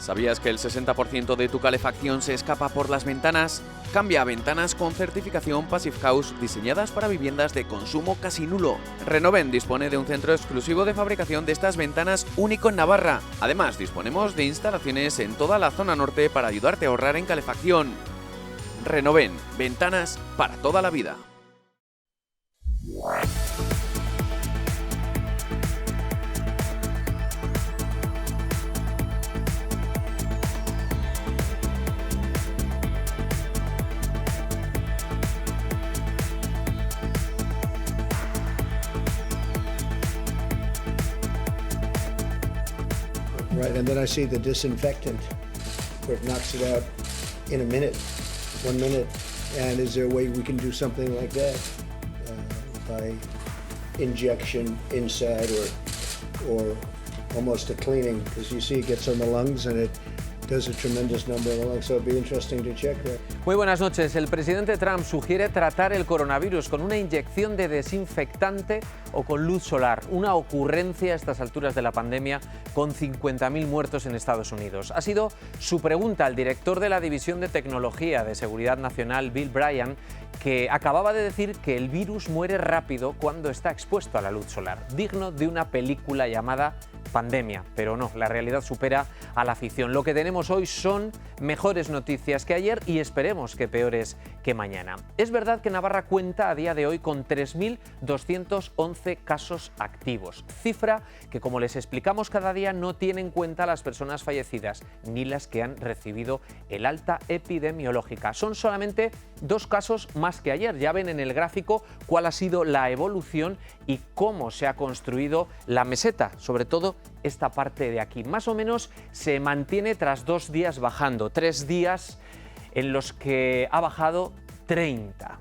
¿Sabías que el 60% de tu calefacción se escapa por las ventanas? Cambia a ventanas con certificación Passive House diseñadas para viviendas de consumo casi nulo. Renoven dispone de un centro exclusivo de fabricación de estas ventanas único en Navarra. Además, disponemos de instalaciones en toda la zona norte para ayudarte a ahorrar en calefacción. Renoven, ventanas para toda la vida. Right, and then I see the disinfectant, where it knocks it out in a minute, 1 minute. And is there a way we can do something like that by injection inside or almost a cleaning? Because you see it gets on the lungs and it does a tremendous number of the lungs, so it'd be interesting to check that. Muy buenas noches. El presidente Trump sugiere tratar el coronavirus con una inyección de desinfectante o con luz solar. Una ocurrencia a estas alturas de la pandemia con 50.000 muertos en Estados Unidos. Ha sido su pregunta al director de la División de Tecnología de Seguridad Nacional, Bill Bryan, que acababa de decir que el virus muere rápido cuando está expuesto a la luz solar. Digno de una película llamada Pandemia, pero no, la realidad supera a la ficción. Lo que tenemos hoy son mejores noticias que ayer y esperemos que peores que mañana. Es verdad que Navarra cuenta a día de hoy con 3.211 casos activos, cifra que, como les explicamos cada día, no tiene en cuenta las personas fallecidas ni las que han recibido el alta epidemiológica. Son solamente 2 casos más que ayer. Ya ven en el gráfico cuál ha sido la evolución y cómo se ha construido la meseta, sobre todo esta parte de aquí. Más o menos se mantiene tras 2 días bajando, 3 días en los que ha bajado 30,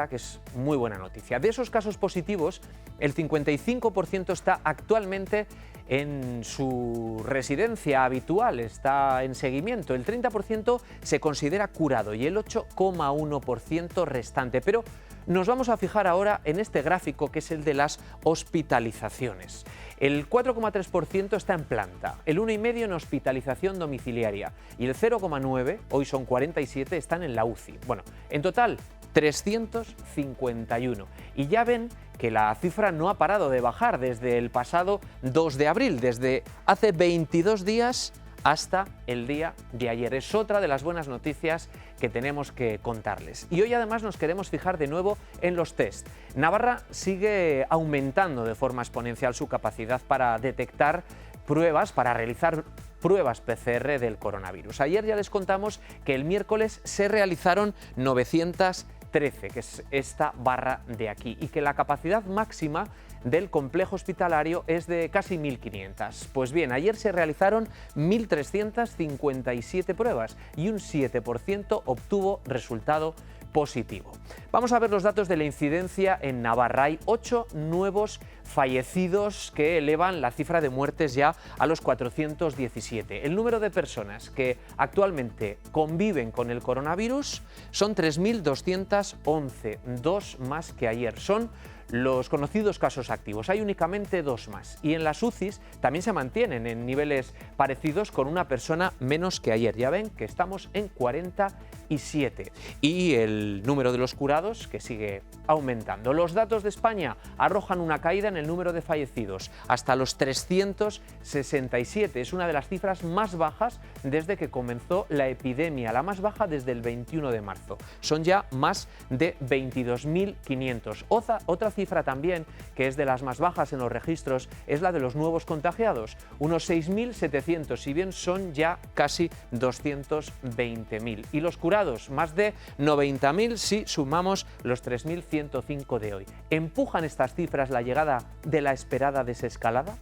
que es muy buena noticia. De esos casos positivos, el 55% está actualmente en su residencia habitual, está en seguimiento. El 30% se considera curado y el 8,1% restante. Pero nos vamos a fijar ahora en este gráfico, que es el de las hospitalizaciones. El 4,3% está en planta, el 1,5% en hospitalización domiciliaria y el 0,9%, hoy son 47, están en la UCI. Bueno, en total 351. Y ya ven que la cifra no ha parado de bajar desde el pasado 2 de abril, desde hace 22 días hasta el día de ayer. Es otra de las buenas noticias que tenemos que contarles. Y hoy además nos queremos fijar de nuevo en los test. Navarra sigue aumentando de forma exponencial su capacidad para detectar pruebas, para realizar pruebas PCR del coronavirus. Ayer ya les contamos que el miércoles se realizaron 913, que es esta barra de aquí, y que la capacidad máxima del complejo hospitalario es de casi 1.500. Pues bien, ayer se realizaron 1.357 pruebas y un 7% obtuvo resultado positivo. Vamos a ver los datos de la incidencia en Navarra. Hay 8 nuevos fallecidos que elevan la cifra de muertes ya a los 417. El número de personas que actualmente conviven con el coronavirus son 3.211, 2 más que ayer. Son los conocidos casos activos. Hay únicamente 2 más. Y en las UCIs también se mantienen en niveles parecidos, con una persona menos que ayer. Ya ven que estamos en 47. Y el número de los curados, que sigue aumentando. Los datos de España arrojan una caída en el número de fallecidos, hasta los 367. Es una de las cifras más bajas desde que comenzó la epidemia, la más baja desde el 21 de marzo. Son ya más de 22.500. Otra cifra también, que es de las más bajas en los registros, es la de los nuevos contagiados, unos 6.700, si bien son ya casi 220.000. Y los curados, más de 90.000 si sumamos los 3.105 de hoy. ¿Empujan estas cifras la llegada de la esperada desescalada?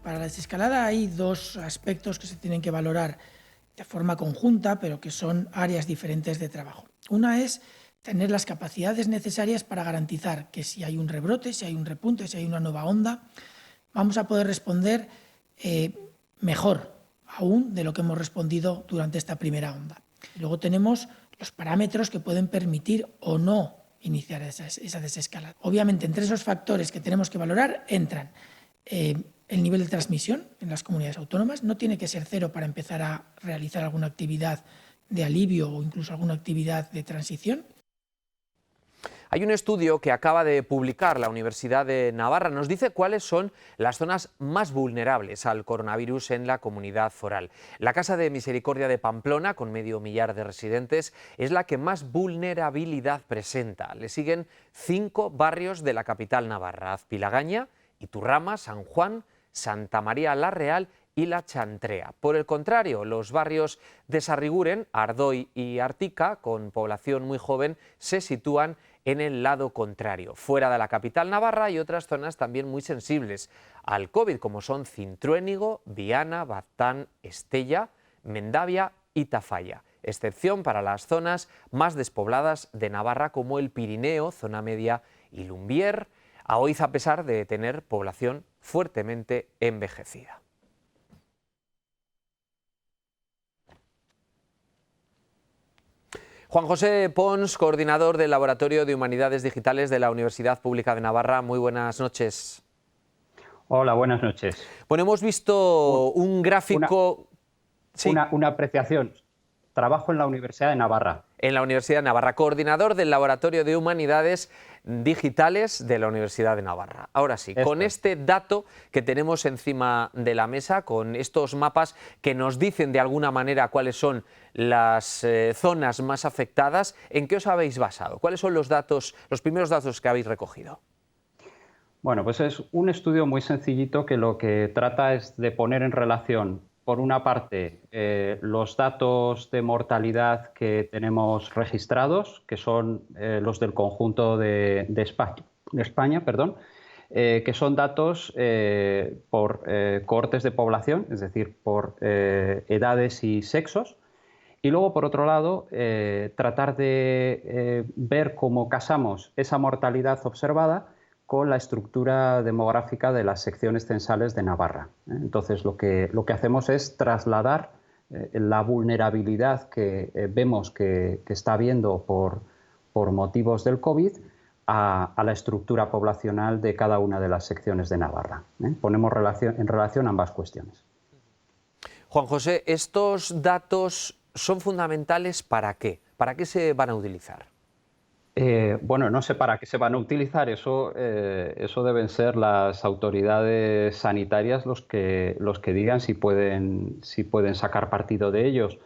Para la desescalada hay 2 aspectos que se tienen que valorar de forma conjunta, pero que son áreas diferentes de trabajo. Una es tener las capacidades necesarias para garantizar que si hay un rebrote, si hay un repunte, si hay una nueva onda, vamos a poder responder mejor aún de lo que hemos respondido durante esta primera onda. Y luego tenemos los parámetros que pueden permitir o no iniciar esa desescalada. Obviamente, entre esos factores que tenemos que valorar entran el el nivel de transmisión en las comunidades autónomas. No tiene que ser cero para empezar a realizar alguna actividad de alivio o incluso alguna actividad de transición. Hay un estudio que acaba de publicar la Universidad de Navarra. Nos dice cuáles son las zonas más vulnerables al coronavirus en la comunidad foral. La Casa de Misericordia de Pamplona, con 500.000 de residentes, es la que más vulnerabilidad presenta. Le siguen 5 barrios de la capital navarra: Azpilagaña, Iturrama, San Juan, Santa María la Real y La Chantrea. Por el contrario, los barrios de Sarriguren, Ardoy y Artica, con población muy joven, se sitúan en el lado contrario, fuera de la capital navarra, y otras zonas también muy sensibles al COVID, como son Cintruénigo, Viana, Baztán, Estella, Mendavia y Tafalla. Excepción para las zonas más despobladas de Navarra, como el Pirineo, zona media, y Lumbier, a Oiz, a pesar de tener población fuertemente envejecida. Juan José Pons, coordinador del Laboratorio de Humanidades Digitales de la Universidad Pública de Navarra. Muy buenas noches. Hola, buenas noches. Bueno, hemos visto un gráfico... Una apreciación. Trabajo en la Universidad de Navarra. En la Universidad de Navarra, coordinador del Laboratorio de Humanidades Digitales de la Universidad de Navarra. Ahora sí, con este dato que tenemos encima de la mesa, con estos mapas que nos dicen de alguna manera cuáles son las zonas más afectadas, ¿en qué os habéis basado? ¿Cuáles son los datos, los primeros datos que habéis recogido? Bueno, pues es un estudio muy sencillito que lo que trata es de poner en relación, por una parte, los datos de mortalidad que tenemos registrados, que son los del conjunto de España, que son datos por cohortes de población, es decir, por edades y sexos. Y luego, por otro lado, tratar de ver cómo casamos esa mortalidad observada con la estructura demográfica de las secciones censales de Navarra. Entonces, lo que hacemos es trasladar la vulnerabilidad que vemos que está habiendo por motivos del COVID a la estructura poblacional de cada una de las secciones de Navarra. Ponemos en relación ambas cuestiones. Juan José, ¿estos datos son fundamentales para qué? ¿Para qué se van a utilizar? Bueno, no sé para qué se van a utilizar, eso deben ser las autoridades sanitarias los que digan si pueden sacar partido de ellos.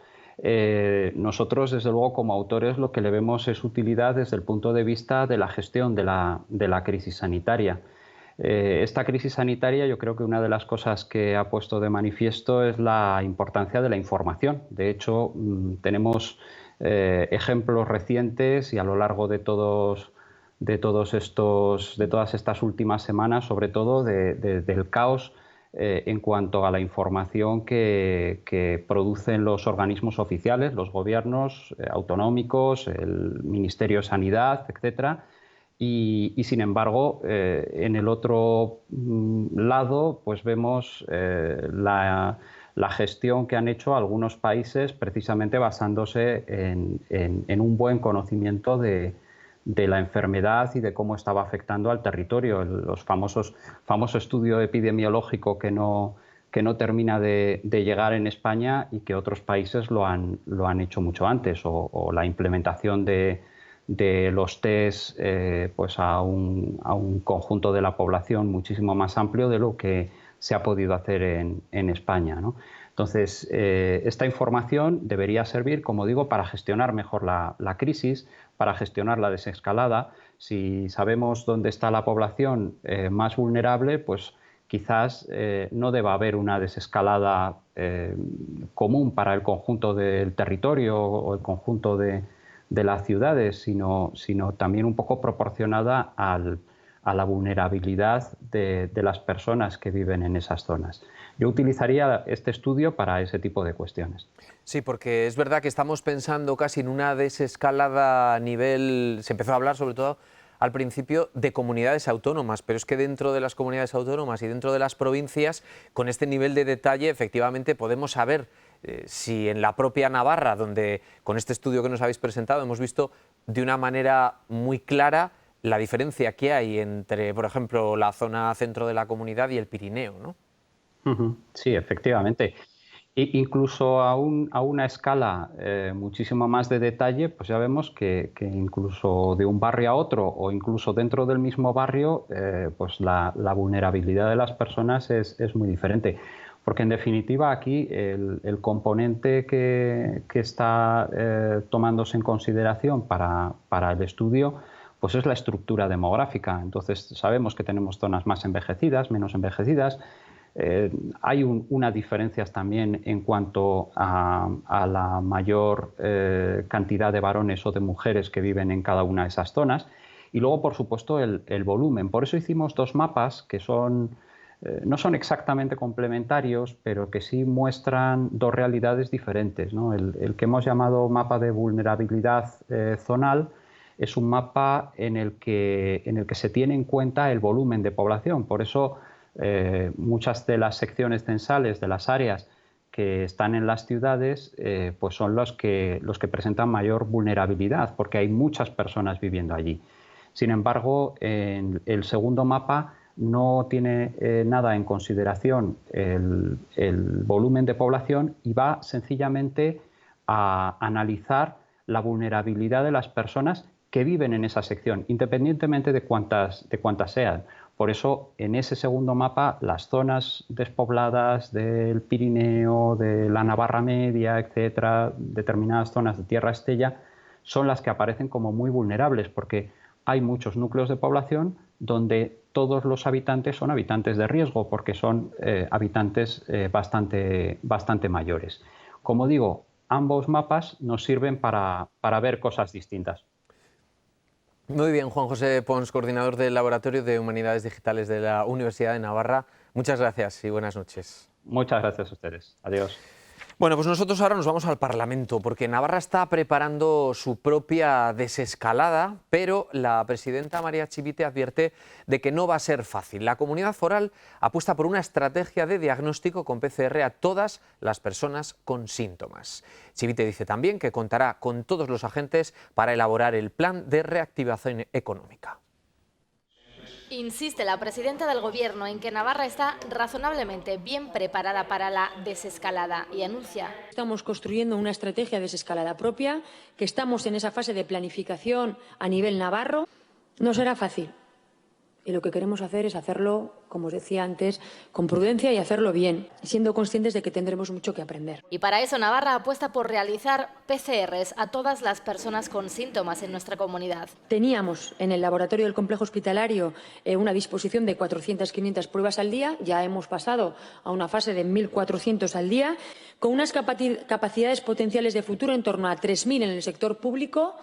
Nosotros, desde luego, como autores, lo que le vemos es utilidad desde el punto de vista de la gestión de la crisis sanitaria. Esta crisis sanitaria, yo creo que una de las cosas que ha puesto de manifiesto es la importancia de la información. De hecho, tenemos ejemplos recientes y a lo largo de todas estas últimas semanas, sobre todo del caos en cuanto a la información que producen los organismos oficiales, los gobiernos autonómicos, el Ministerio de Sanidad, etcétera. Y sin embargo, en el otro lado, pues vemos la gestión que han hecho algunos países, precisamente basándose en un buen conocimiento de la enfermedad y de cómo estaba afectando al territorio. Los famoso estudio epidemiológico que no termina de llegar en España y que otros países lo han hecho mucho antes, o la implementación de los test pues a un conjunto de la población muchísimo más amplio de lo que se ha podido hacer en España, ¿no? Entonces, esta información debería servir, como digo, para gestionar mejor la crisis, para gestionar la desescalada. Si sabemos dónde está la población más vulnerable, pues quizás no deba haber una desescalada común para el conjunto del territorio o el conjunto de las ciudades, sino también un poco proporcionada a la vulnerabilidad de las personas que viven en esas zonas. Yo utilizaría este estudio para ese tipo de cuestiones. Sí, porque es verdad que estamos pensando casi en una desescalada a nivel... Se empezó a hablar sobre todo al principio de comunidades autónomas, pero es que dentro de las comunidades autónomas y dentro de las provincias, con este nivel de detalle, efectivamente podemos saber si en la propia Navarra, donde con este estudio que nos habéis presentado hemos visto de una manera muy clara la diferencia que hay entre, por ejemplo, la zona centro de la comunidad y el Pirineo, ¿no? Sí, efectivamente. Incluso a una escala muchísimo más de detalle, pues ya vemos que incluso de un barrio a otro o incluso dentro del mismo barrio, pues la vulnerabilidad de las personas es muy diferente. Porque en definitiva aquí el componente que está tomándose en consideración para el estudio pues es la estructura demográfica. Entonces sabemos que tenemos zonas más envejecidas, menos envejecidas. Hay unas diferencias también en cuanto a la mayor cantidad de varones o de mujeres que viven en cada una de esas zonas. Y luego, por supuesto, el volumen. Por eso hicimos dos mapas que no son exactamente complementarios, pero que sí muestran dos realidades diferentes, ¿no? El que hemos llamado mapa de vulnerabilidad zonal es un mapa en el que se tiene en cuenta el volumen de población. Por eso muchas de las secciones censales de las áreas que están en las ciudades pues son los que presentan mayor vulnerabilidad, porque hay muchas personas viviendo allí. Sin embargo, en el segundo mapa no tiene nada en consideración el volumen de población y va sencillamente a analizar la vulnerabilidad de las personas que viven en esa sección, independientemente de cuántas sean. Por eso, en ese segundo mapa, las zonas despobladas del Pirineo, de la Navarra Media, etcétera, determinadas zonas de Tierra Estella, son las que aparecen como muy vulnerables, porque hay muchos núcleos de población donde todos los habitantes son habitantes de riesgo, porque son habitantes bastante mayores. Como digo, ambos mapas nos sirven para ver cosas distintas. Muy bien, Juan José Pons, coordinador del Laboratorio de Humanidades Digitales de la Universidad de Navarra. Muchas gracias y buenas noches. Muchas gracias a ustedes. Adiós. Bueno, pues nosotros ahora nos vamos al Parlamento, porque Navarra está preparando su propia desescalada, pero la presidenta María Chivite advierte de que no va a ser fácil. La comunidad foral apuesta por una estrategia de diagnóstico con PCR a todas las personas con síntomas. Chivite dice también que contará con todos los agentes para elaborar el plan de reactivación económica. Insiste la presidenta del Gobierno en que Navarra está razonablemente bien preparada para la desescalada y anuncia: estamos construyendo una estrategia de desescalada propia, que estamos en esa fase de planificación a nivel navarro. No será fácil y lo que queremos hacer es hacerlo, como os decía antes, con prudencia y hacerlo bien, siendo conscientes de que tendremos mucho que aprender. Y para eso Navarra apuesta por realizar PCRs a todas las personas con síntomas en nuestra comunidad. Teníamos en el laboratorio del complejo hospitalario una disposición de 400-500 pruebas al día, ya hemos pasado a una fase de 1.400 al día, con unas capacidades potenciales de futuro en torno a 3.000 en el sector público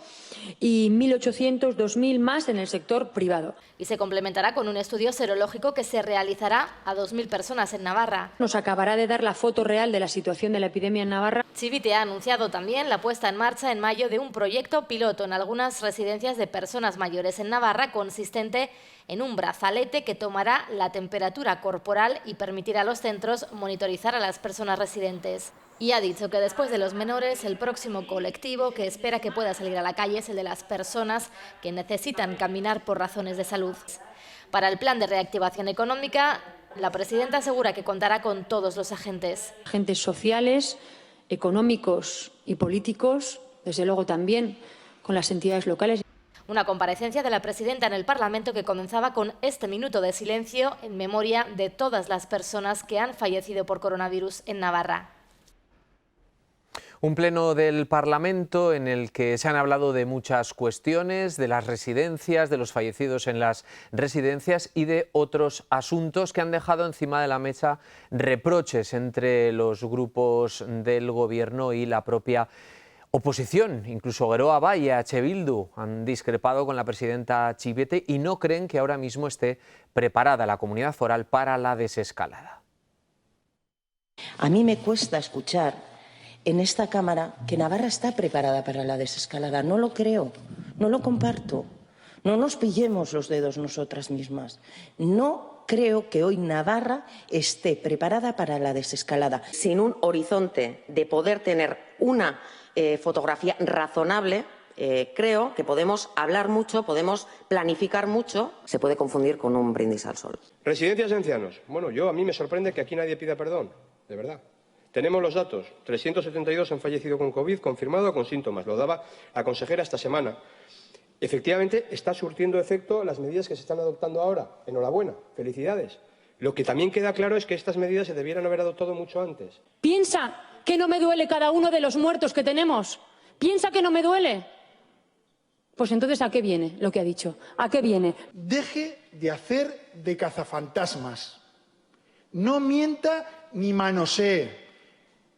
y 1.800, 2.000 más en el sector privado. Y se complementará con un estudio serológico que se realizará a 2.000 personas en Navarra. Nos acabará de dar la foto real de la situación de la epidemia en Navarra. Chivite ha anunciado también la puesta en marcha en mayo de un proyecto piloto en algunas residencias de personas mayores en Navarra, consistente en un brazalete que tomará la temperatura corporal y permitirá a los centros monitorizar a las personas residentes. Y ha dicho que después de los menores, el próximo colectivo que espera que pueda salir a la calle es el de las personas que necesitan caminar por razones de salud. Para el plan de reactivación económica, la presidenta asegura que contará con todos los agentes. Agentes sociales, económicos y políticos, desde luego también con las entidades locales. Una comparecencia de la presidenta en el Parlamento que comenzaba con este minuto de silencio en memoria de todas las personas que han fallecido por coronavirus en Navarra. Un pleno del Parlamento en el que se han hablado de muchas cuestiones, de las residencias, de los fallecidos en las residencias y de otros asuntos que han dejado encima de la mesa reproches entre los grupos del Gobierno y la propia oposición. Incluso Geroa Bai y H. Bildu han discrepado con la presidenta Chivite y no creen que ahora mismo esté preparada la comunidad foral para la desescalada. A mí me cuesta escuchar en esta Cámara que Navarra está preparada para la desescalada. No lo creo, no lo comparto. No nos pillemos los dedos nosotras mismas. No creo que hoy Navarra esté preparada para la desescalada. Sin un horizonte de poder tener una fotografía razonable, creo que podemos hablar mucho, podemos planificar mucho, se puede confundir con un brindis al sol. Residencias de ancianos. Bueno, a mí me sorprende que aquí nadie pida perdón, de verdad. Tenemos los datos. 372 han fallecido con COVID, confirmado con síntomas. Lo daba la consejera esta semana. Efectivamente, está surtiendo efecto las medidas que se están adoptando ahora. Enhorabuena, felicidades. Lo que también queda claro es que estas medidas se debieran haber adoptado mucho antes. ¿Piensa que no me duele cada uno de los muertos que tenemos? ¿Piensa que no me duele? Pues entonces, ¿a qué viene lo que ha dicho? ¿A qué viene? Deje de hacer de cazafantasmas. No mienta ni manosee.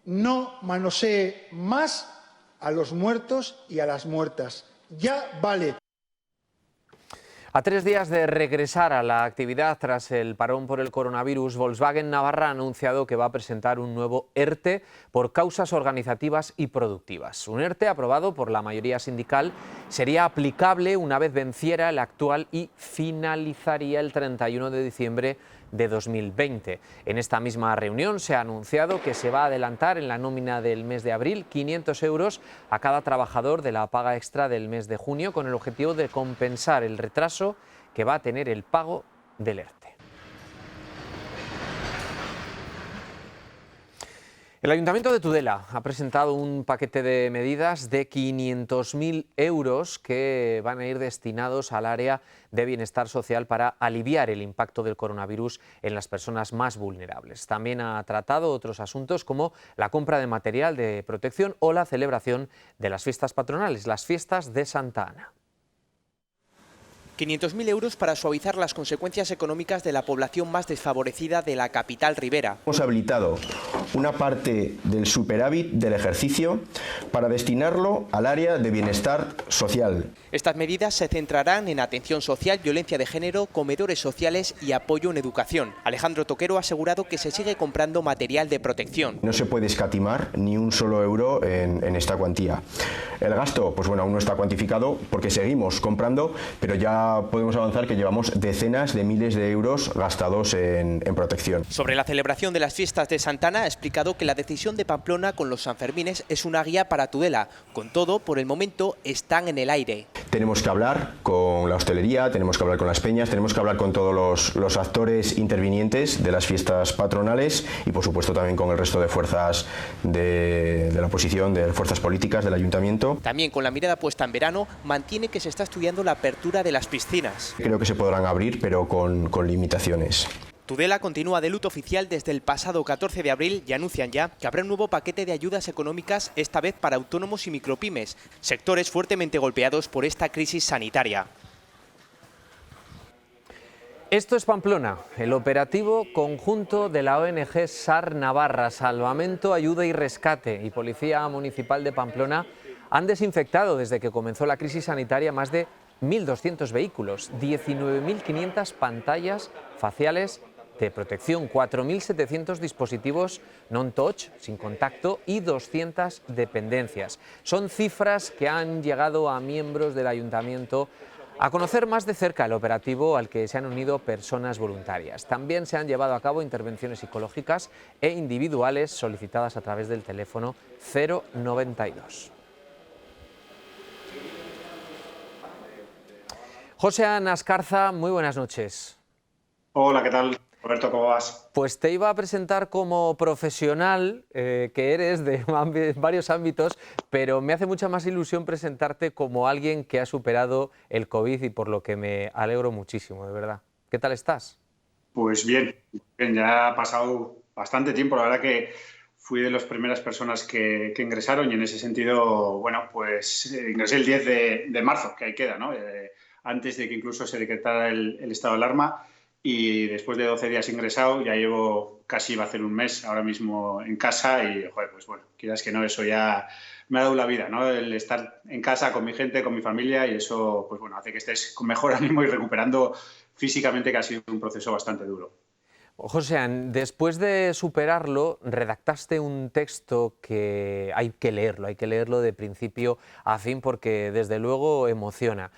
No manosee más a los muertos y a las muertas. Ya vale. A 3 días de regresar a la actividad tras el parón por el coronavirus, Volkswagen Navarra ha anunciado que va a presentar un nuevo ERTE por causas organizativas y productivas. Un ERTE aprobado por la mayoría sindical sería aplicable una vez venciera el actual y finalizaría el 31 de diciembre de 2020. En esta misma reunión se ha anunciado que se va a adelantar en la nómina del mes de abril 500 euros a cada trabajador de la paga extra del mes de junio, con el objetivo de compensar el retraso que va a tener el pago del ERTE. El Ayuntamiento de Tudela ha presentado un paquete de medidas de 500.000 euros que van a ir destinados al área de bienestar social para aliviar el impacto del coronavirus en las personas más vulnerables. También ha tratado otros asuntos como la compra de material de protección o la celebración de las fiestas patronales, las fiestas de Santa Ana. 500.000 euros para suavizar las consecuencias económicas de la población más desfavorecida de la capital ribera. Hemos habilitado una parte del superávit del ejercicio para destinarlo al área de bienestar social. Estas medidas se centrarán en atención social, violencia de género, comedores sociales y apoyo en educación. Alejandro Toquero ha asegurado que se sigue comprando material de protección. No se puede escatimar ni un solo euro en esta cuantía. El gasto, pues bueno, aún no está cuantificado porque seguimos comprando, pero ya podemos avanzar que llevamos decenas de miles de euros gastados en protección. Sobre la celebración de las fiestas de Santa Ana, ha explicado que la decisión de Pamplona con los Sanfermines es una guía para Tudela. Con todo, por el momento están en el aire. Tenemos que hablar con la hostelería, tenemos que hablar con las peñas, tenemos que hablar con todos los actores intervinientes de las fiestas patronales y por supuesto también con el resto de fuerzas de la oposición, de fuerzas políticas del ayuntamiento. También con la mirada puesta en verano, mantiene que se está estudiando la apertura de las piscinas. Creo que se podrán abrir, pero con limitaciones. Tudela continúa de luto oficial desde el pasado 14 de abril y anuncian ya que habrá un nuevo paquete de ayudas económicas, esta vez para autónomos y micropymes, sectores fuertemente golpeados por esta crisis sanitaria. Esto es Pamplona, el operativo conjunto de la ONG SAR Navarra, Salvamento, Ayuda y Rescate y Policía Municipal de Pamplona han desinfectado desde que comenzó la crisis sanitaria más de 1.200 vehículos, 19.500 pantallas faciales de protección, 4.700 dispositivos non-touch, sin contacto, y 200 dependencias. Son cifras que han llegado a miembros del ayuntamiento a conocer más de cerca el operativo al que se han unido personas voluntarias. También se han llevado a cabo intervenciones psicológicas e individuales solicitadas a través del teléfono 092. José Ascarza, muy buenas noches. Hola, ¿qué tal? Roberto, ¿cómo vas? Pues te iba a presentar como profesional que eres de varios ámbitos, pero me hace mucha más ilusión presentarte como alguien que ha superado el COVID y por lo que me alegro muchísimo, de verdad. ¿Qué tal estás? Pues bien, ya ha pasado bastante tiempo, la verdad que fui de las primeras personas que ingresaron y en ese sentido, bueno, pues ingresé el 10 de marzo, que ahí queda, ¿no? Antes de que incluso se decretara el estado de alarma. Y después de 12 días ingresado, ya llevo casi, va a hacer un mes ahora mismo en casa y, joder, pues bueno, quieras que no, eso ya me ha dado la vida, ¿no? El estar en casa con mi gente, con mi familia y eso, pues bueno, hace que estés con mejor ánimo y recuperando físicamente, que ha sido un proceso bastante duro. José, después de superarlo, redactaste un texto que hay que leerlo de principio a fin porque desde luego emociona.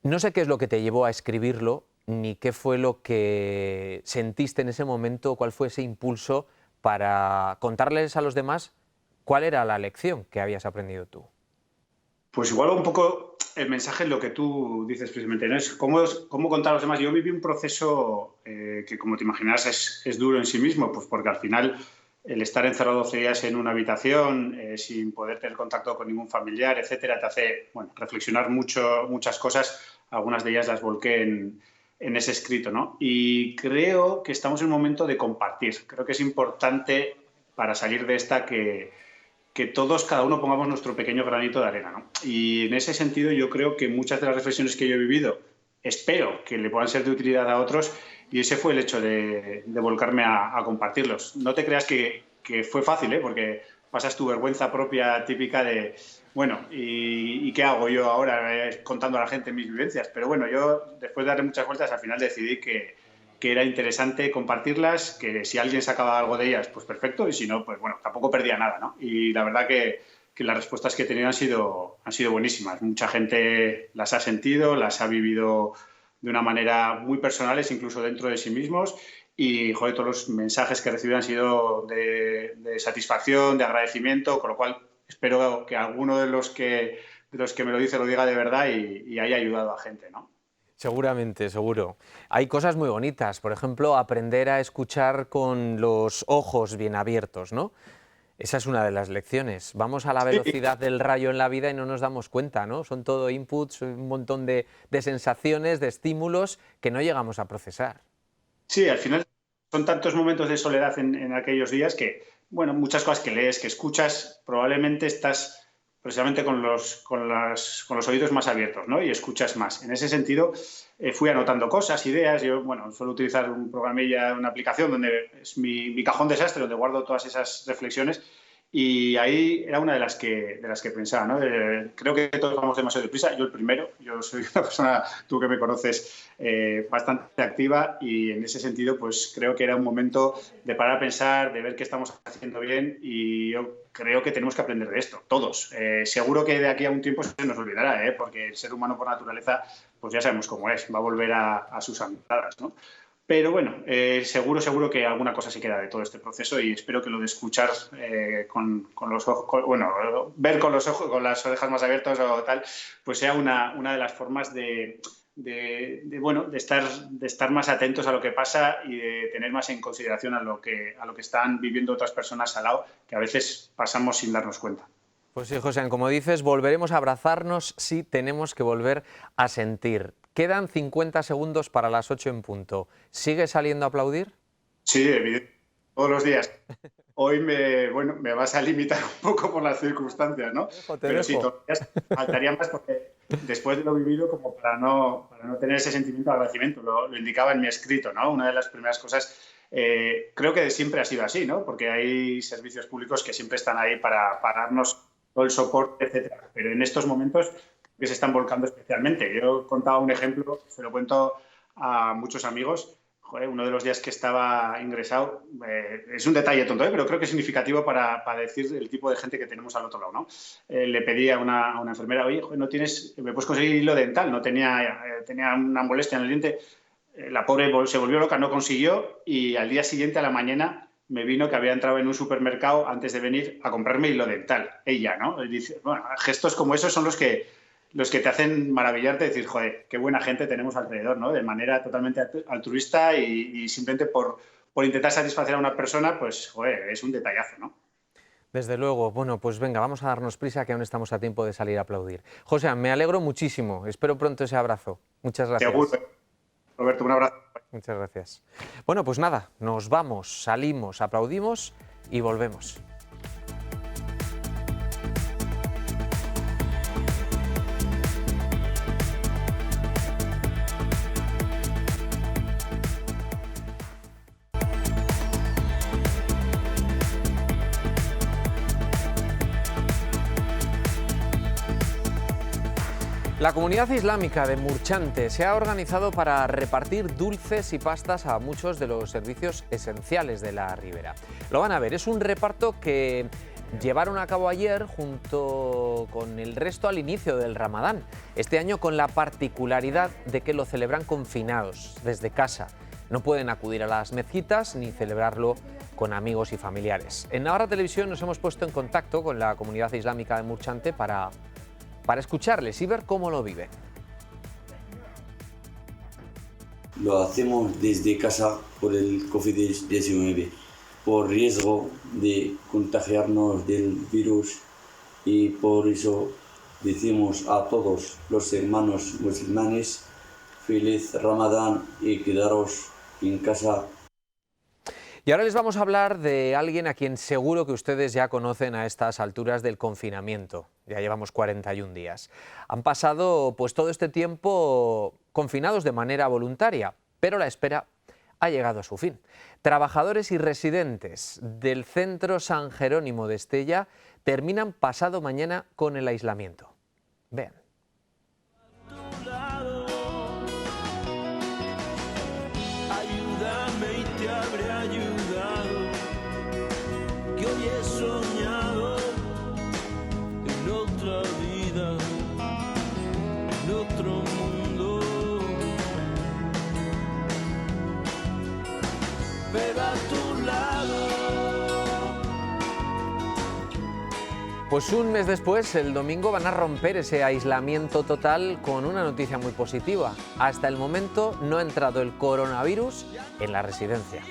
No sé qué es lo que te llevó a escribirlo, ni qué fue lo que sentiste en ese momento, cuál fue ese impulso para contarles a los demás cuál era la lección que habías aprendido tú. Pues igual un poco el mensaje en lo que tú dices precisamente, ¿no? Es cómo contar a los demás. Yo viví un proceso que, como te imaginas, es duro en sí mismo, pues porque al final el estar encerrado 12 días en una habitación sin poder tener contacto con ningún familiar, etcétera, te hace reflexionar muchas cosas. Algunas de ellas las volqué en ese escrito, ¿no? Y creo que estamos en un momento de compartir. Creo que es importante para salir de esta que todos, cada uno, pongamos nuestro pequeño granito de arena, ¿no? Y en ese sentido yo creo que muchas de las reflexiones que yo he vivido, espero que le puedan ser de utilidad a otros, y ese fue el hecho de volcarme a compartirlos. No te creas que fue fácil, porque pasas tu vergüenza propia típica de, bueno, ¿y qué hago yo ahora contando a la gente mis vivencias? Pero bueno, yo después de darle muchas vueltas al final decidí que era interesante compartirlas, que si alguien sacaba algo de ellas, pues perfecto, y si no, pues bueno, tampoco perdía nada, ¿no? Y la verdad que las respuestas que he tenido han sido buenísimas. Mucha gente las ha sentido, las ha vivido de una manera muy personales, incluso dentro de sí mismos, y joder, todos los mensajes que he recibido han sido de satisfacción, de agradecimiento, con lo cual espero que alguno de los que me lo dice lo diga de verdad y haya ayudado a gente, ¿no? Seguramente, seguro. Hay cosas muy bonitas, por ejemplo, aprender a escuchar con los ojos bien abiertos, ¿no? Esa es una de las lecciones. Vamos a la velocidad del rayo en la vida y no nos damos cuenta, ¿no? Son todo inputs, un montón de sensaciones, de estímulos que no llegamos a procesar. Sí, al final son tantos momentos de soledad en aquellos días que, bueno, muchas cosas que lees, que escuchas, probablemente estás precisamente con los oídos más abiertos, ¿no? Y escuchas más. En ese sentido, fui anotando cosas, ideas. Yo, bueno, suelo utilizar un programilla, una aplicación donde es mi cajón desastre, donde guardo todas esas reflexiones. Y ahí era una de las que pensaba, ¿no? Creo que todos vamos demasiado deprisa. Yo el primero. Yo soy una persona, tú que me conoces, bastante activa, y en ese sentido, pues creo que era un momento de parar a pensar, de ver qué estamos haciendo bien, y yo creo que tenemos que aprender de esto, todos. Seguro que de aquí a un tiempo se nos olvidará, porque el ser humano por naturaleza, pues ya sabemos cómo es, va a volver a sus andadas, ¿no? Pero bueno, seguro que alguna cosa se queda de todo este proceso, y espero que lo de escuchar con los ojos, bueno, ver con los ojos, con las orejas más abiertas o tal, pues sea una de las formas de estar más atentos a lo que pasa y de tener más en consideración a lo que están viviendo otras personas al lado, que a veces pasamos sin darnos cuenta. Pues sí, José, como dices, volveremos a abrazarnos si tenemos que volver a sentir. Quedan 50 segundos para las 8 en punto. ¿Sigue saliendo a aplaudir? Sí, evidentemente, todos los días. Hoy me vas a limitar un poco por las circunstancias, ¿no? Pero sí, todos los días faltaría más, porque después de lo vivido, como para no tener ese sentimiento de agradecimiento, lo indicaba en mi escrito, ¿no? Una de las primeras cosas, creo que siempre ha sido así, ¿no? Porque hay servicios públicos que siempre están ahí para darnos todo el soporte, etcétera. Pero en estos momentos que se están volcando especialmente. Yo contaba un ejemplo, se lo cuento a muchos amigos. Joder, uno de los días que estaba ingresado, es un detalle tonto, pero creo que es significativo para decir el tipo de gente que tenemos al otro lado, ¿no? Le pedí a una enfermera, oye, joder, ¿me puedes conseguir hilo dental? No tenía una molestia en el diente. La pobre se volvió loca, no consiguió, y al día siguiente, a la mañana, me vino que había entrado en un supermercado antes de venir a comprarme hilo dental. Ella, ¿no? Y dice, bueno, gestos como esos son los que te hacen maravillarte, decir, joder, qué buena gente tenemos alrededor, ¿no? De manera totalmente altruista y simplemente por intentar satisfacer a una persona, pues, joder, es un detallazo, ¿no? Desde luego. Bueno, pues venga, vamos a darnos prisa, que aún estamos a tiempo de salir a aplaudir. José, me alegro muchísimo. Espero pronto ese abrazo. Muchas gracias. Seguro. Roberto, un abrazo. Muchas gracias. Bueno, pues nada, nos vamos, salimos, aplaudimos y volvemos. La comunidad islámica de Murchante se ha organizado para repartir dulces y pastas a muchos de los servicios esenciales de la ribera. Lo van a ver, es un reparto que llevaron a cabo ayer junto con el resto al inicio del Ramadán. Este año con la particularidad de que lo celebran confinados, desde casa. No pueden acudir a las mezquitas ni celebrarlo con amigos y familiares. En Navarra Televisión nos hemos puesto en contacto con la comunidad islámica de Murchante para para escucharles y ver cómo lo viven. Lo hacemos desde casa por el COVID-19, por riesgo de contagiarnos del virus, y por eso decimos a todos los hermanos musulmanes feliz Ramadán y quedaros en casa. Y ahora les vamos a hablar de alguien a quien seguro que ustedes ya conocen a estas alturas del confinamiento. Ya llevamos 41 días. Han pasado pues todo este tiempo confinados de manera voluntaria, pero la espera ha llegado a su fin. Trabajadores y residentes del Centro San Jerónimo de Estella terminan pasado mañana con el aislamiento. Vean. Ayúdame y te habré ayudado, que hoy he soñado en otra vida, en otro mundo, pero a tu lado. Pues un mes después, el domingo, van a romper ese aislamiento total con una noticia muy positiva. Hasta el momento no ha entrado el coronavirus en la residencia.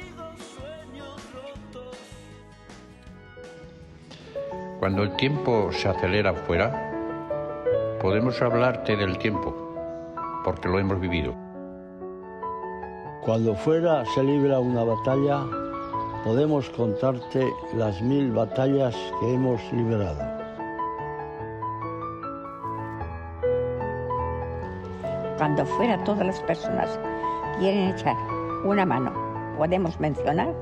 Cuando el tiempo se acelera afuera, podemos hablarte del tiempo, porque lo hemos vivido. Cuando fuera se libra una batalla, podemos contarte las 1000 batallas que hemos librado. Cuando fuera todas las personas quieren echar una mano, podemos mencionar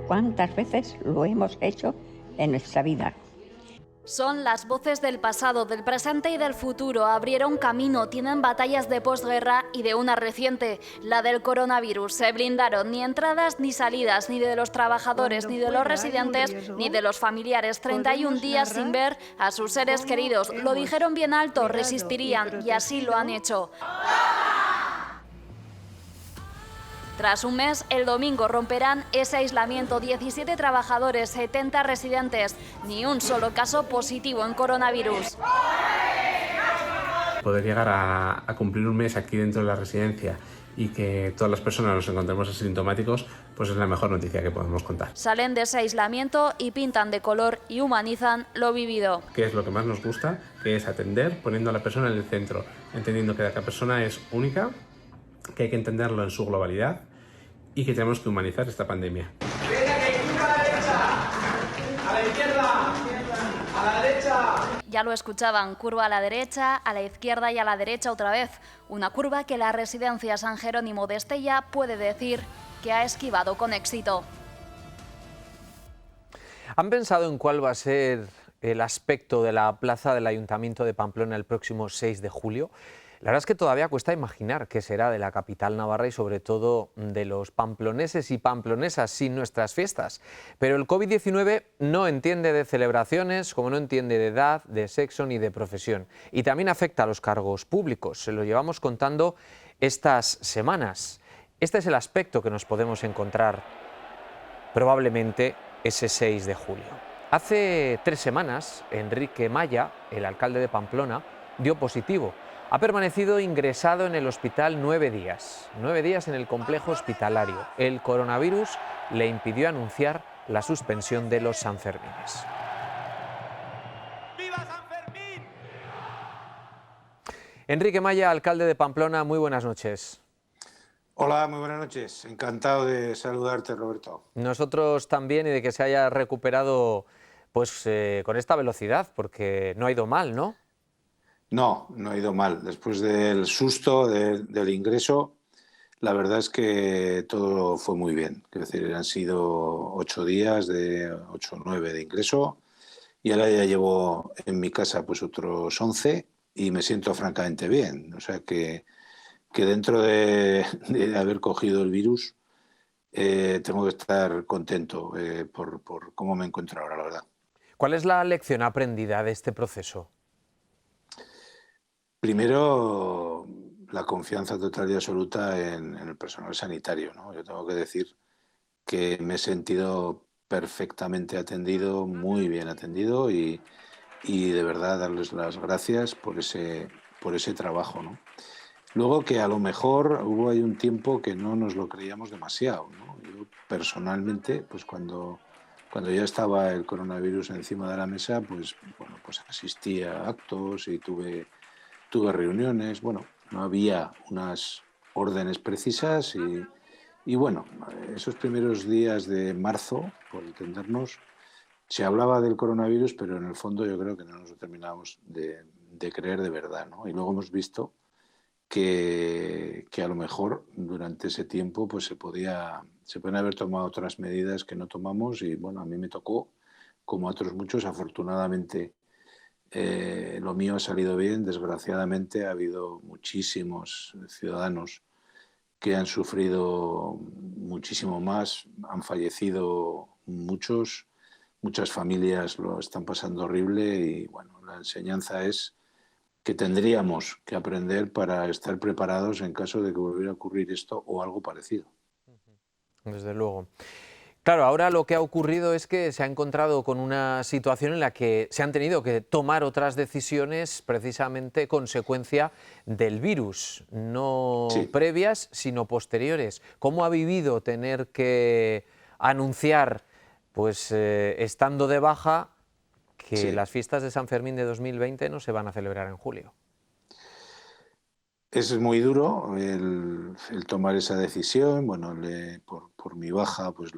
cuántas veces lo hemos hecho en nuestra vida. Son las voces del pasado, del presente y del futuro. Abrieron camino, tienen batallas de posguerra y de una reciente, la del coronavirus. Se blindaron ni entradas ni salidas, ni de los trabajadores, ni de los residentes, ni de los familiares. 31 días sin ver a sus seres queridos. Lo dijeron bien alto, resistirían y así lo han hecho. Tras un mes, el domingo romperán ese aislamiento. 17 trabajadores, 70 residentes, ni un solo caso positivo en coronavirus. Poder llegar a cumplir un mes aquí dentro de la residencia y que todas las personas nos encontremos asintomáticos, pues es la mejor noticia que podemos contar. Salen de ese aislamiento y pintan de color y humanizan lo vivido. Que es lo que más nos gusta, que es atender poniendo a la persona en el centro, entendiendo que cada persona es única, que hay que entenderlo en su globalidad y que tenemos que humanizar esta pandemia. A la izquierda, a la derecha. Ya lo escuchaban, curva a la derecha, a la izquierda y a la derecha otra vez. Una curva que la residencia San Jerónimo de Estella puede decir que ha esquivado con éxito. ¿Han pensado en cuál va a ser el aspecto de la plaza del Ayuntamiento de Pamplona el próximo 6 de julio? La verdad es que todavía cuesta imaginar qué será de la capital navarra y sobre todo de los pamploneses y pamplonesas sin nuestras fiestas. Pero el COVID-19 no entiende de celebraciones, como no entiende de edad, de sexo ni de profesión. Y también afecta a los cargos públicos. Se lo llevamos contando estas semanas. Este es el aspecto que nos podemos encontrar probablemente ese 6 de julio. Hace 3 semanas, Enrique Maya, el alcalde de Pamplona, dio positivo. Ha permanecido ingresado en el hospital 9 días. 9 días en el complejo hospitalario. El coronavirus le impidió anunciar la suspensión de los Sanfermines. ¡Viva San Fermín! Enrique Maya, alcalde de Pamplona, muy buenas noches. Hola, muy buenas noches. Encantado de saludarte, Roberto. Nosotros también, y de que se haya recuperado pues con esta velocidad, porque no ha ido mal, ¿no? No, no ha ido mal. Después del susto del ingreso, la verdad es que todo fue muy bien. Es decir, han sido 8 días, de 8 o 9 de ingreso, y ahora ya llevo en mi casa pues otros 11 y me siento francamente bien. O sea que dentro de haber cogido el virus, tengo que estar contento por cómo me encuentro ahora, la verdad. ¿Cuál es la lección aprendida de este proceso? Primero, la confianza total y absoluta en el personal sanitario, ¿no? Yo tengo que decir que me he sentido perfectamente atendido, muy bien atendido, y y de verdad darles las gracias por ese trabajo, ¿no? Luego que a lo mejor hubo ahí un tiempo que no nos lo creíamos demasiado, ¿no? Yo personalmente, pues cuando ya estaba el coronavirus encima de la mesa, pues bueno, pues asistí a actos y tuve reuniones. Bueno, no había unas órdenes precisas y bueno, esos primeros días de marzo, por entendernos, se hablaba del coronavirus, pero en el fondo yo creo que no nos lo terminamos de creer de verdad, ¿no? Y luego hemos visto que a lo mejor durante ese tiempo pues se pueden haber tomado otras medidas que no tomamos y bueno, a mí me tocó, como a otros muchos, afortunadamente lo mío ha salido bien. Desgraciadamente ha habido muchísimos ciudadanos que han sufrido muchísimo más, han fallecido muchas familias lo están pasando horrible y bueno, la enseñanza es que tendríamos que aprender para estar preparados en caso de que volviera a ocurrir esto o algo parecido. Desde luego. Claro, ahora lo que ha ocurrido es que se ha encontrado con una situación en la que se han tenido que tomar otras decisiones precisamente consecuencia del virus, no previas, sino posteriores. ¿Cómo ha vivido tener que anunciar, pues estando de baja, que las fiestas de San Fermín de 2020 no se van a celebrar en julio? Es muy duro el tomar esa decisión. Bueno, por mi baja pues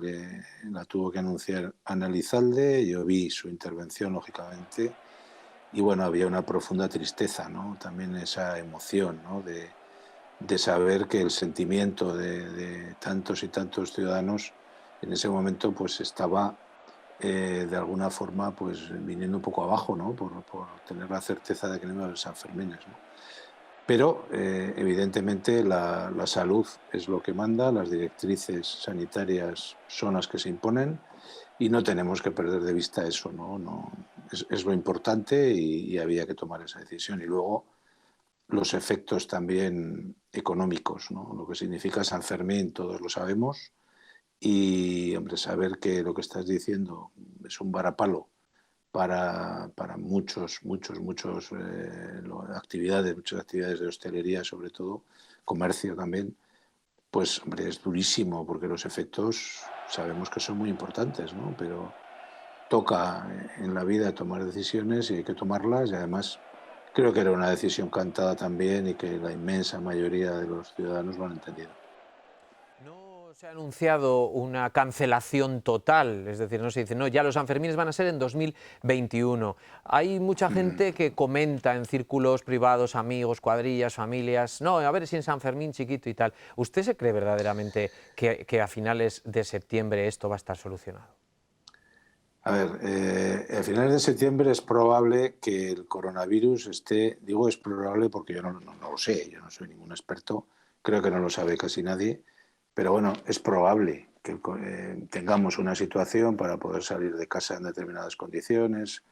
la tuvo que anunciar Ana Elizalde. Yo vi su intervención, lógicamente, y bueno, había una profunda tristeza, ¿no? También esa emoción, ¿no? de saber que el sentimiento de tantos y tantos ciudadanos en ese momento pues estaba de alguna forma pues viniendo un poco abajo, ¿no? Por tener la certeza de que no iba a haber Sanfermines, ¿no? Pero evidentemente la salud es lo que manda, las directrices sanitarias son las que se imponen y no tenemos que perder de vista eso, ¿no? Es lo importante y había que tomar esa decisión. Y luego los efectos también económicos, ¿no? Lo que significa San Fermín todos lo sabemos. Y, hombre, saber que lo que estás diciendo es un varapalo para muchas actividades de hostelería, sobre todo, comercio también, pues, hombre, es durísimo porque los efectos sabemos que son muy importantes, ¿no? Pero toca en la vida tomar decisiones y hay que tomarlas y además creo que era una decisión cantada también y que la inmensa mayoría de los ciudadanos lo han entendido. Se ha anunciado una cancelación total, es decir, no se dice, no, ya los Sanfermines van a ser en 2021. Hay mucha gente que comenta en círculos privados, amigos, cuadrillas, familias, no, a ver si en San Fermín chiquito y tal. ¿Usted se cree verdaderamente que a finales de septiembre esto va a estar solucionado? A ver, a finales de septiembre es probable que el coronavirus esté, digo es probable porque yo no lo sé, yo no soy ningún experto, creo que no lo sabe casi nadie. Pero bueno, es probable que tengamos una situación para poder salir de casa en determinadas condiciones.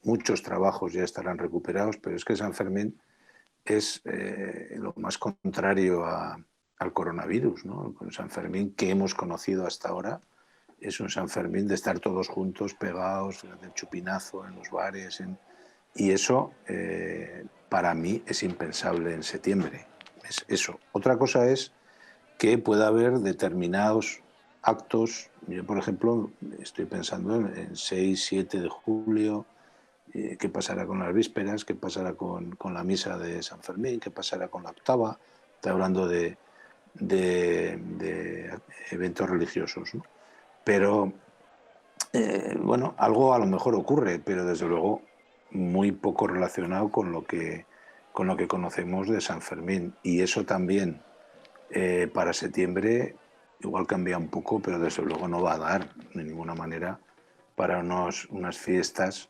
Muchos trabajos ya estarán recuperados, pero es que San Fermín es lo más contrario al coronavirus, ¿no? El San Fermín que hemos conocido hasta ahora es un San Fermín de estar todos juntos, pegados, del chupinazo en los bares. Y eso, para mí, es impensable en septiembre. Es eso. Otra cosa es que pueda haber determinados actos. Yo, por ejemplo, estoy pensando en 6, 7 de julio, qué pasará con las vísperas, qué pasará con la misa de San Fermín, qué pasará con la octava. Estoy hablando de eventos religiosos, ¿no? Pero, bueno, algo a lo mejor ocurre, pero desde luego muy poco relacionado con lo que conocemos de San Fermín. Y eso también para septiembre igual cambia un poco, pero desde luego no va a dar de ninguna manera para unas fiestas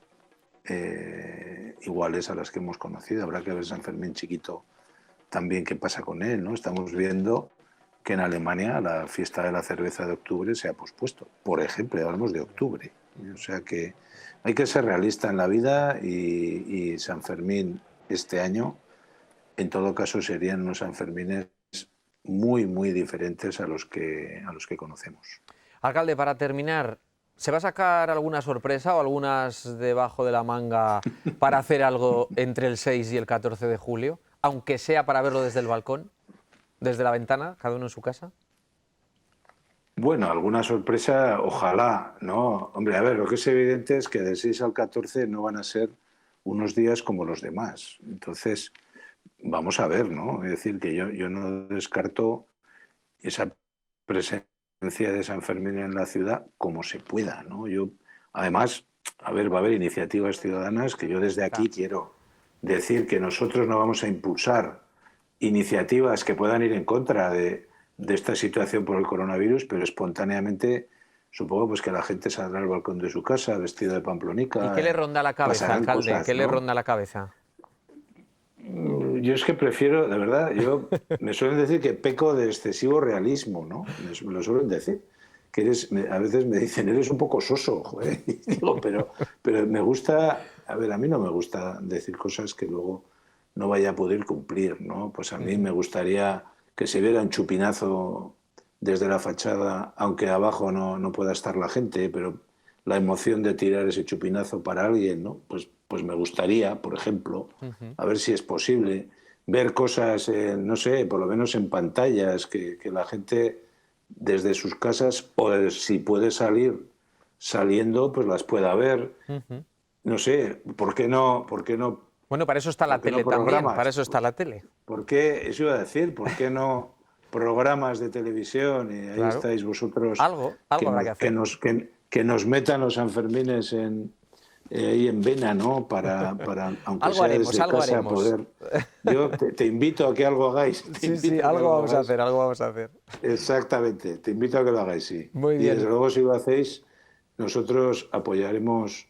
iguales a las que hemos conocido. Habrá que ver San Fermín chiquito también qué pasa con él, ¿no? Estamos viendo que en Alemania la fiesta de la cerveza de octubre se ha pospuesto. Por ejemplo, hablamos de octubre. O sea que hay que ser realista en la vida y San Fermín este año, en todo caso, serían unos Sanfermines muy, muy diferentes a los que conocemos. Alcalde, para terminar, ¿Se va a sacar alguna sorpresa o algunas debajo de la manga para hacer algo entre el 6 y el 14 de julio? Aunque sea para verlo desde el balcón, desde la ventana, cada uno en su casa. Bueno, alguna sorpresa, ojalá, ¿no? Hombre, a ver, lo que es evidente es que del 6 al 14 no van a ser unos días como los demás. Entonces, vamos a ver, ¿no? Es decir, que yo no descarto esa presencia de San Fermín en la ciudad como se pueda, ¿no? Yo, además, a ver, va a haber iniciativas ciudadanas que yo desde aquí quiero decir que nosotros no vamos a impulsar iniciativas que puedan ir en contra de esta situación por el coronavirus, pero espontáneamente supongo pues que la gente saldrá al balcón de su casa vestido de pamplonica. ¿Y qué le ronda la cabeza, alcalde? Cosas, ¿Qué le ¿no? ronda la cabeza? Yo es que prefiero, de verdad, me suelen decir que peco de excesivo realismo, ¿no? Me lo suelen decir. Que a veces me dicen, eres un poco soso, joder. Y digo, pero me gusta, a ver, a mí no me gusta decir cosas que luego no vaya a poder cumplir, ¿no? Pues a mí me gustaría que se viera un chupinazo desde la fachada, aunque abajo no pueda estar la gente, pero la emoción de tirar ese chupinazo para alguien, ¿no? Pues me gustaría, por ejemplo, a ver si es posible, ver cosas, no sé, por lo menos en pantallas, que la gente desde sus casas, o si puede salir saliendo, pues las pueda ver. No sé, ¿por qué no? Bueno, para eso está la tele también, para eso está la tele. ¿Por qué, eso iba a decir, por qué no programas de televisión? Y ahí estáis vosotros. Algo habrá que hacer. Que nos metan los Sanfermines ahí en vena, ¿no? Para aunque algo sea haremos, desde algo casa, haremos. poder. Yo te invito a que algo hagáis. Sí, algo vamos a hacer, algo vamos a hacer. Exactamente, te invito a que lo hagáis, sí. Muy Y bien. desde luego, si lo hacéis, nosotros apoyaremos,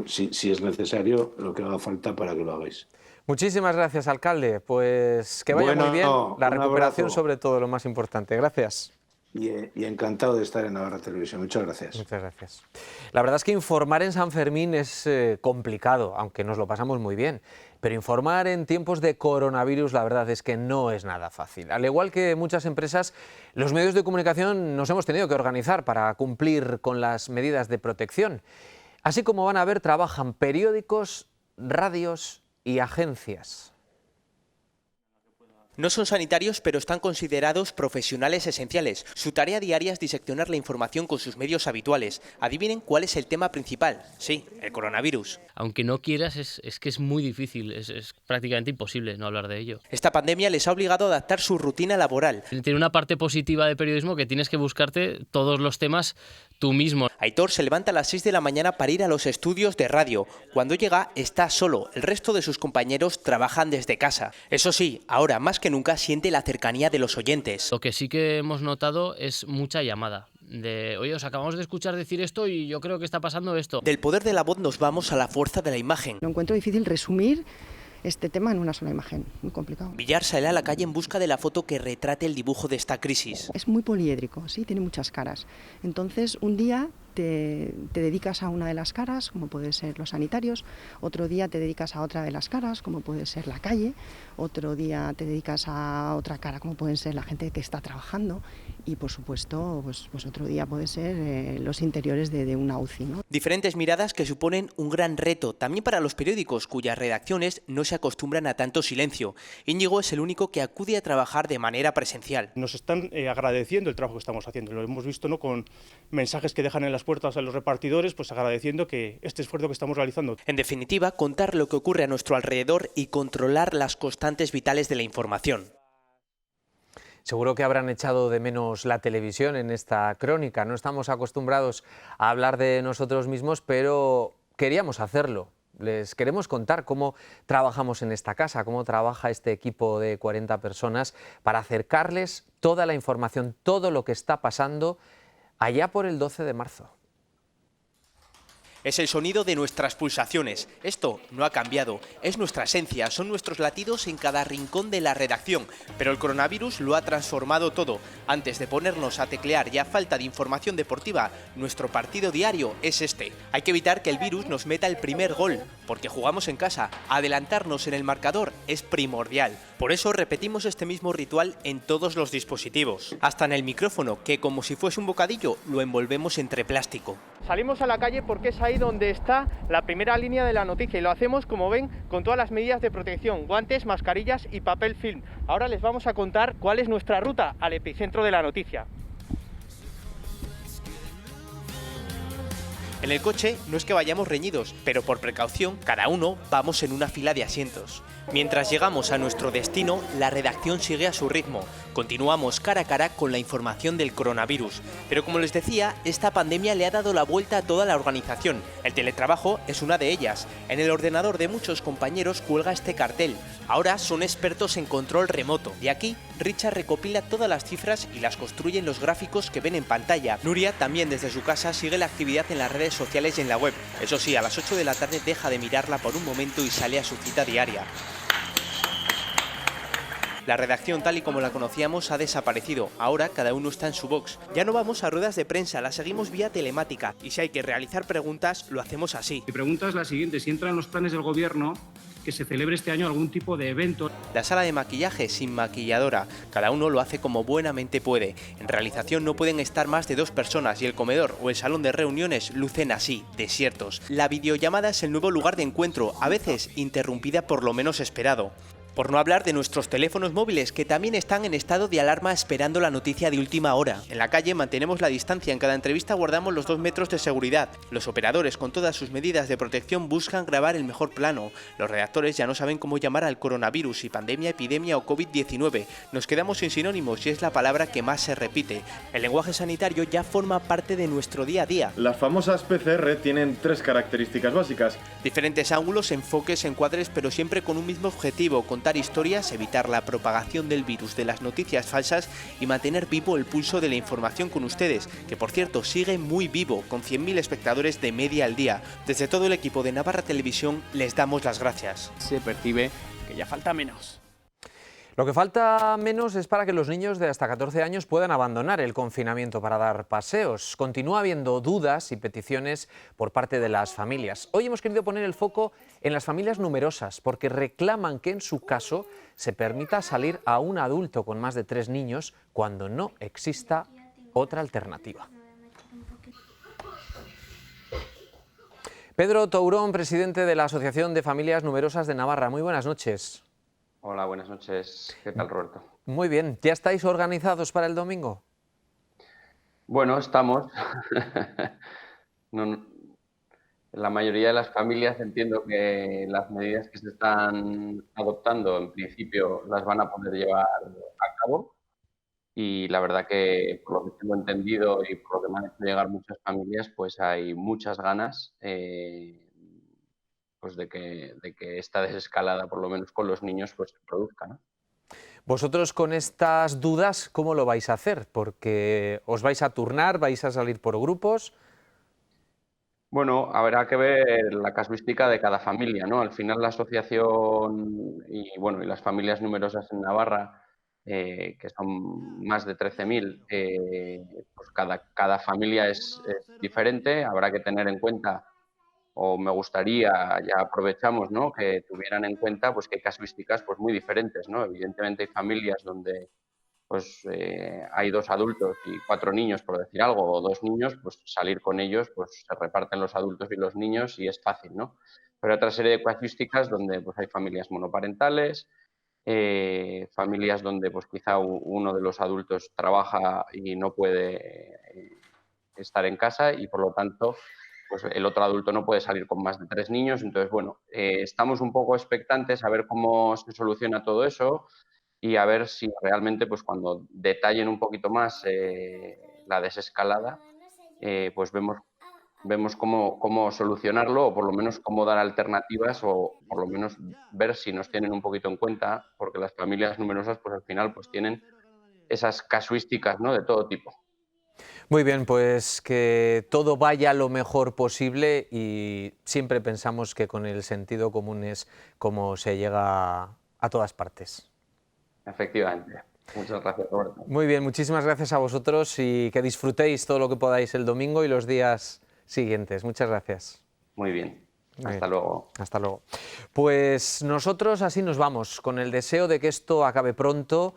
si es necesario, lo que haga falta para que lo hagáis. Muchísimas gracias, alcalde. Pues que vaya Bueno, muy bien. La un recuperación, abrazo. sobre todo, lo más importante. Gracias. Y encantado de estar en Navarra Televisión. Muchas gracias. Muchas gracias. La verdad es que informar en San Fermín es complicado, aunque nos lo pasamos muy bien. Pero informar en tiempos de coronavirus, la verdad es que no es nada fácil. Al igual que muchas empresas, los medios de comunicación nos hemos tenido que organizar para cumplir con las medidas de protección. Así como van a ver, trabajan periódicos, radios y agencias. No son sanitarios, pero están considerados profesionales esenciales. Su tarea diaria es diseccionar la información con sus medios habituales. Adivinen cuál es el tema principal. Sí, el coronavirus. Aunque no quieras, es que es muy difícil, es prácticamente imposible no hablar de ello. Esta pandemia les ha obligado a adaptar su rutina laboral. Tiene una parte positiva de periodismo que tienes que buscarte todos los temas tú mismo. Aitor se levanta a las 6 de la mañana para ir a los estudios de radio. Cuando llega, está solo. El resto de sus compañeros trabajan desde casa. Eso sí, ahora más que nunca siente la cercanía de los oyentes. Lo que sí que hemos notado es mucha llamada. De, oye, os acabamos de escuchar decir esto y yo creo que está pasando esto. Del poder de la voz nos vamos a la fuerza de la imagen. Lo encuentro difícil resumir este tema en una sola imagen, muy complicado. Villar sale a la calle en busca de la foto que retrate el dibujo de esta crisis. Es muy poliédrico, sí, tiene muchas caras. Entonces, un día te dedicas a una de las caras, como pueden ser los sanitarios, otro día te dedicas a otra de las caras, como puede ser la calle, otro día te dedicas a otra cara, como pueden ser la gente que está trabajando, y por supuesto, pues otro día puede ser los interiores de una UCI, ¿no? Diferentes miradas que suponen un gran reto, también para los periódicos cuyas redacciones no se acostumbran a tanto silencio. Íñigo es el único que acude a trabajar de manera presencial. Nos están agradeciendo el trabajo que estamos haciendo, lo hemos visto, ¿no?, con mensajes que dejan en las puertas a los repartidores, pues agradeciendo que este esfuerzo que estamos realizando. En definitiva, contar lo que ocurre a nuestro alrededor y controlar las constantes vitales de la información. Seguro que habrán echado de menos la televisión en esta crónica. No estamos acostumbrados a hablar de nosotros mismos, pero queríamos hacerlo. Les queremos contar cómo trabajamos en esta casa, cómo trabaja este equipo de 40 personas para acercarles toda la información, todo lo que está pasando allá por el 12 de marzo. Es el sonido de nuestras pulsaciones. Esto no ha cambiado. Es nuestra esencia, son nuestros latidos en cada rincón de la redacción. Pero el coronavirus lo ha transformado todo. Antes de ponernos a teclear y a falta de información deportiva, nuestro partido diario es este. Hay que evitar que el virus nos meta el primer gol, porque jugamos en casa. Adelantarnos en el marcador es primordial. Por eso repetimos este mismo ritual en todos los dispositivos. Hasta en el micrófono, que como si fuese un bocadillo, lo envolvemos entre plástico. Salimos a la calle porque es ahí donde está la primera línea de la noticia y lo hacemos, como ven, con todas las medidas de protección, guantes, mascarillas y papel film. Ahora les vamos a contar cuál es nuestra ruta al epicentro de la noticia. En el coche no es que vayamos reñidos, pero por precaución cada uno vamos en una fila de asientos. Mientras llegamos a nuestro destino, la redacción sigue a su ritmo. Continuamos cara a cara con la información del coronavirus. Pero como les decía, esta pandemia le ha dado la vuelta a toda la organización. El teletrabajo es una de ellas. En el ordenador de muchos compañeros cuelga este cartel. Ahora son expertos en control remoto. Y aquí, Richard recopila todas las cifras y las construye en los gráficos que ven en pantalla. Nuria también desde su casa sigue la actividad en las redes sociales y en la web. Eso sí, a las 8 de la tarde deja de mirarla por un momento y sale a su cita diaria. La redacción tal y como la conocíamos ha desaparecido, ahora cada uno está en su box. Ya no vamos a ruedas de prensa, las seguimos vía telemática y si hay que realizar preguntas, lo hacemos así. Mi pregunta es la siguiente, si entra en los planes del gobierno que se celebre este año algún tipo de evento. La sala de maquillaje sin maquilladora, cada uno lo hace como buenamente puede. En realización no pueden estar más de 2 personas y el comedor o el salón de reuniones lucen así, desiertos. La videollamada es el nuevo lugar de encuentro, a veces interrumpida por lo menos esperado. Por no hablar de nuestros teléfonos móviles, que también están en estado de alarma esperando la noticia de última hora. En la calle mantenemos la distancia, en cada entrevista guardamos los 2 metros de seguridad. Los operadores, con todas sus medidas de protección, buscan grabar el mejor plano. Los redactores ya no saben cómo llamar al coronavirus, si pandemia, epidemia o COVID-19. Nos quedamos sin sinónimos y es la palabra que más se repite. El lenguaje sanitario ya forma parte de nuestro día a día. Las famosas PCR tienen 3 características básicas. Diferentes ángulos, enfoques, encuadres, pero siempre con un mismo objetivo: contar historias, evitar la propagación del virus, de las noticias falsas y mantener vivo el pulso de la información con ustedes, que por cierto sigue muy vivo, con 100.000 espectadores de media al día. Desde todo el equipo de Navarra Televisión les damos las gracias. Se percibe que ya falta menos. Lo que falta menos es para que los niños de hasta 14 años puedan abandonar el confinamiento para dar paseos. Continúa habiendo dudas y peticiones por parte de las familias. Hoy hemos querido poner el foco en las familias numerosas porque reclaman que en su caso se permita salir a un adulto con más de 3 niños cuando no exista otra alternativa. Pedro Tourón, presidente de la Asociación de Familias Numerosas de Navarra. Muy buenas noches. Hola, buenas noches. ¿Qué tal, Roberto? Muy bien. ¿Ya estáis organizados para el domingo? Bueno, estamos. La mayoría de las familias entiendo que las medidas que se están adoptando en principio las van a poder llevar a cabo y la verdad que por lo que tengo entendido y por lo que me han hecho llegar muchas familias, pues hay muchas ganas pues de que esta desescalada, por lo menos con los niños, pues se produzca, ¿no? Vosotros con estas dudas, ¿cómo lo vais a hacer? Porque os vais a turnar, vais a salir por grupos. Bueno, habrá que ver la casuística de cada familia, ¿no? Al final la asociación y las familias numerosas en Navarra, que son más de 13.000, pues cada familia es diferente. Habrá que tener en cuenta, o me gustaría, ya aprovechamos, ¿no?, que tuvieran en cuenta pues que hay casuísticas pues muy diferentes, ¿no? Evidentemente hay familias donde pues hay 2 adultos y 4 niños, por decir algo, o 2 niños, pues salir con ellos, pues se reparten los adultos y los niños y es fácil, ¿no? Pero hay otra serie de casuísticas donde pues hay familias monoparentales, familias donde pues quizá uno de los adultos trabaja y no puede estar en casa y por lo tanto pues el otro adulto no puede salir con más de 3 niños. Entonces, bueno, estamos un poco expectantes a ver cómo se soluciona todo eso y a ver si realmente, pues cuando detallen un poquito más la desescalada, pues vemos cómo solucionarlo o por lo menos cómo dar alternativas o por lo menos ver si nos tienen un poquito en cuenta, porque las familias numerosas, pues al final, pues tienen esas casuísticas, ¿no?, de todo tipo. Muy bien, pues que todo vaya lo mejor posible y siempre pensamos que con el sentido común es como se llega a todas partes. Efectivamente. Muchas gracias, Roberto. Muy bien, muchísimas gracias a vosotros y que disfrutéis todo lo que podáis el domingo y los días siguientes. Muchas gracias. Muy bien. Hasta luego. Hasta luego. Pues nosotros así nos vamos, con el deseo de que esto acabe pronto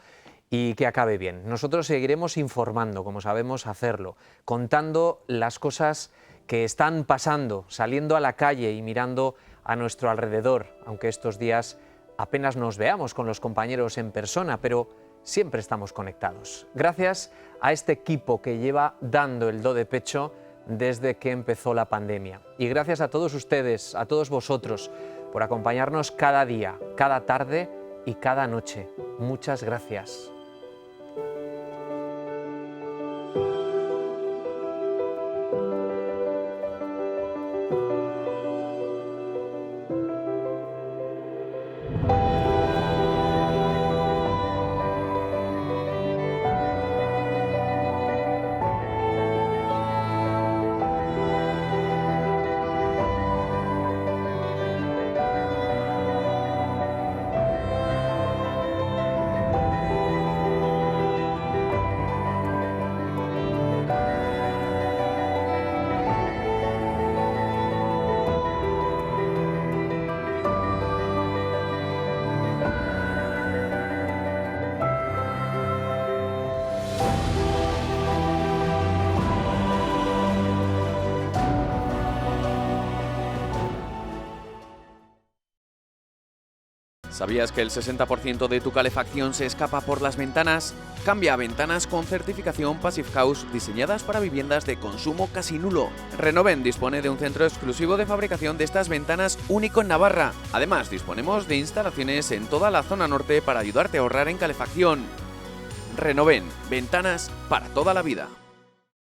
y que acabe bien. Nosotros seguiremos informando, como sabemos hacerlo, contando las cosas que están pasando, saliendo a la calle y mirando a nuestro alrededor, aunque estos días apenas nos veamos con los compañeros en persona, pero siempre estamos conectados. Gracias a este equipo que lleva dando el do de pecho desde que empezó la pandemia. Y gracias a todos ustedes, a todos vosotros, por acompañarnos cada día, cada tarde y cada noche. Muchas gracias. ¿Sabías que el 60% de tu calefacción se escapa por las ventanas? Cambia a ventanas con certificación Passive House diseñadas para viviendas de consumo casi nulo. Renoven dispone de un centro exclusivo de fabricación de estas ventanas único en Navarra. Además, disponemos de instalaciones en toda la zona norte para ayudarte a ahorrar en calefacción. Renoven, ventanas para toda la vida.